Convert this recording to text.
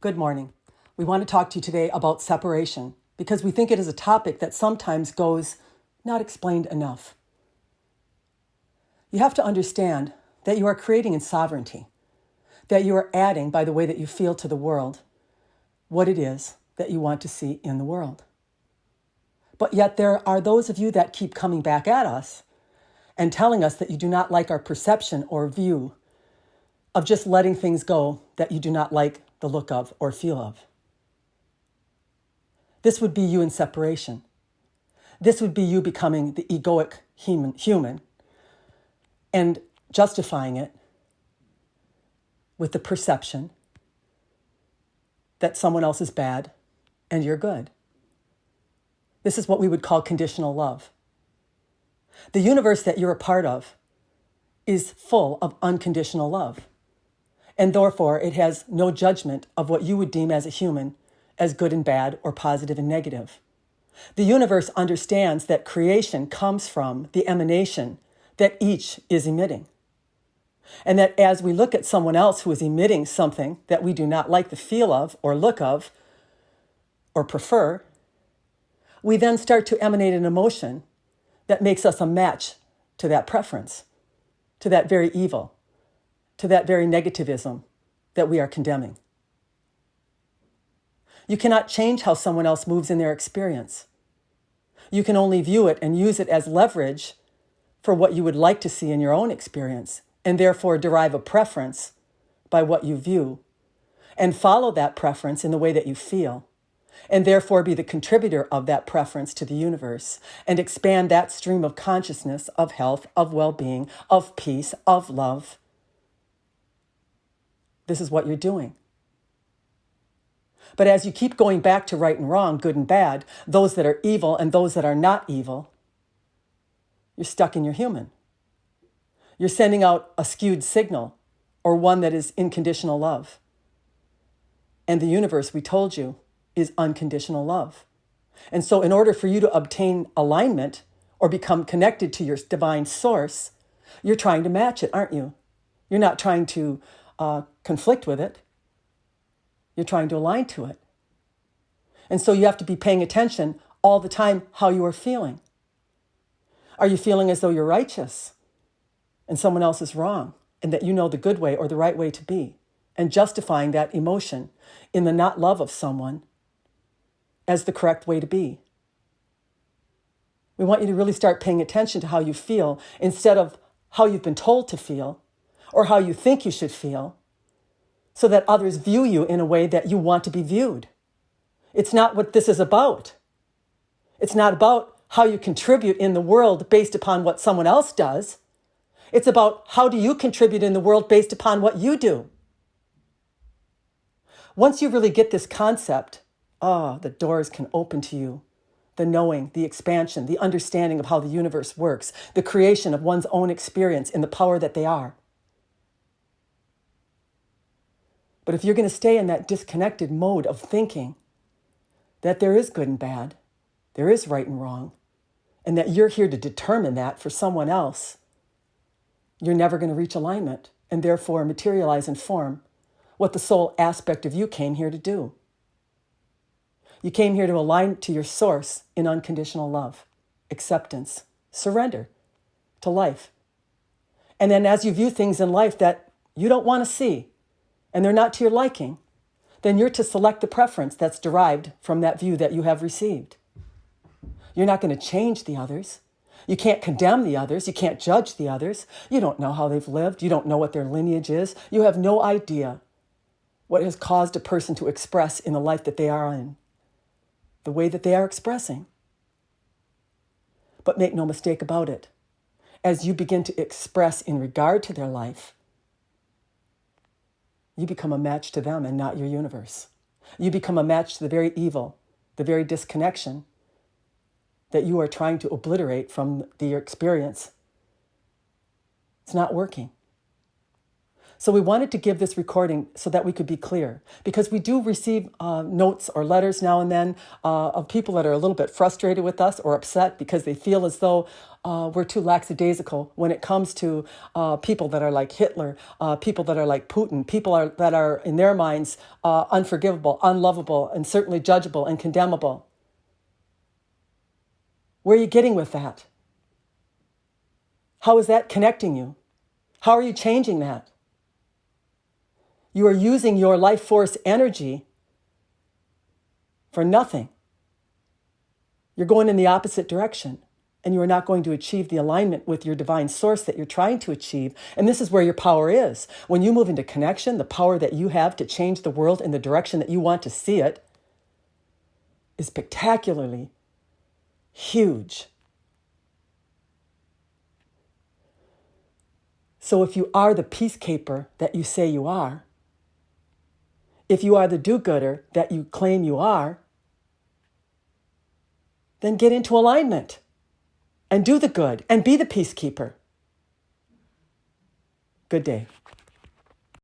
Good morning. We want to talk to you today about separation because we think it is a topic that sometimes goes not explained enough. You have to understand that you are creating in sovereignty, that you are adding by the way that you feel to the world what it is that you want to see in the world. But yet there are those of you that keep coming back at us and telling us that you do not like our perception or view of just letting things go that you do not like the look of or feel of. This would be you in separation. This would be you becoming the egoic human and justifying it with the perception that someone else is bad and you're good. This is what we would call conditional love. The universe that you're a part of is full of unconditional love. And therefore, it has no judgment of what you would deem as a human as good and bad or positive and negative. The universe understands that creation comes from the emanation that each is emitting. And that as we look at someone else who is emitting something that we do not like the feel of or look of or prefer, we then start to emanate an emotion that makes us a match to that preference, to that very evil, to that very negativism that we are condemning. You cannot change how someone else moves in their experience. You can only view it and use it as leverage for what you would like to see in your own experience, and therefore derive a preference by what you view, and follow that preference in the way that you feel, and therefore be the contributor of that preference to the universe, and expand that stream of consciousness, of health, of well-being, of peace, of love. This is what you're doing. But as you keep going back to right and wrong, good and bad, those that are evil and those that are not evil, you're stuck in your human. You're sending out a skewed signal, or one that is unconditional love. And the universe, we told you, is unconditional love. And so in order for you to obtain alignment or become connected to your divine source, you're trying to match it, aren't you? You're not trying to conflict with it. You're trying to align to it. And so you have to be paying attention all the time how you are feeling. Are you feeling as though you're righteous and someone else is wrong, and that you know the good way or the right way to be, and justifying that emotion in the not love of someone as the correct way to be? We want you to really start paying attention to how you feel instead of how you've been told to feel or how you think you should feel, so that others view you in a way that you want to be viewed. It's not what this is about. It's not about how you contribute in the world based upon what someone else does. It's about how do you contribute in the world based upon what you do. Once you really get this concept, the doors can open to you. The knowing, the expansion, the understanding of how the universe works, the creation of one's own experience in the power that they are. But if you're going to stay in that disconnected mode of thinking that there is good and bad, there is right and wrong, and that you're here to determine that for someone else, you're never going to reach alignment and therefore materialize and form what the soul aspect of you came here to do. You came here to align to your source in unconditional love, acceptance, surrender to life. And then as you view things in life that you don't want to see, and they're not to your liking, then you're to select the preference that's derived from that view that you have received. You're not going to change the others. You can't condemn the others. You can't judge the others. You don't know how they've lived. You don't know what their lineage is. You have no idea what has caused a person to express in the life that they are in, the way that they are expressing. But make no mistake about it. As you begin to express in regard to their life, you become a match to them and not your universe. You become a match to the very evil, the very disconnection that you are trying to obliterate from your experience. It's not working. So we wanted to give this recording so that we could be clear, because we do receive notes or letters now and then of people that are a little bit frustrated with us or upset because they feel as though we're too lackadaisical when it comes to people that are like Hitler, people that are like Putin, that are in their minds unforgivable, unlovable, and certainly judgeable and condemnable. Where are you getting with that? How is that connecting you? How are you changing that? You are using your life force energy for nothing. You're going in the opposite direction, and you are not going to achieve the alignment with your divine source that you're trying to achieve. And this is where your power is. When you move into connection, the power that you have to change the world in the direction that you want to see it is spectacularly huge. So if you are the peacekeeper that you say you are, if you are the do-gooder that you claim you are, then get into alignment and do the good and be the peacekeeper. Good day.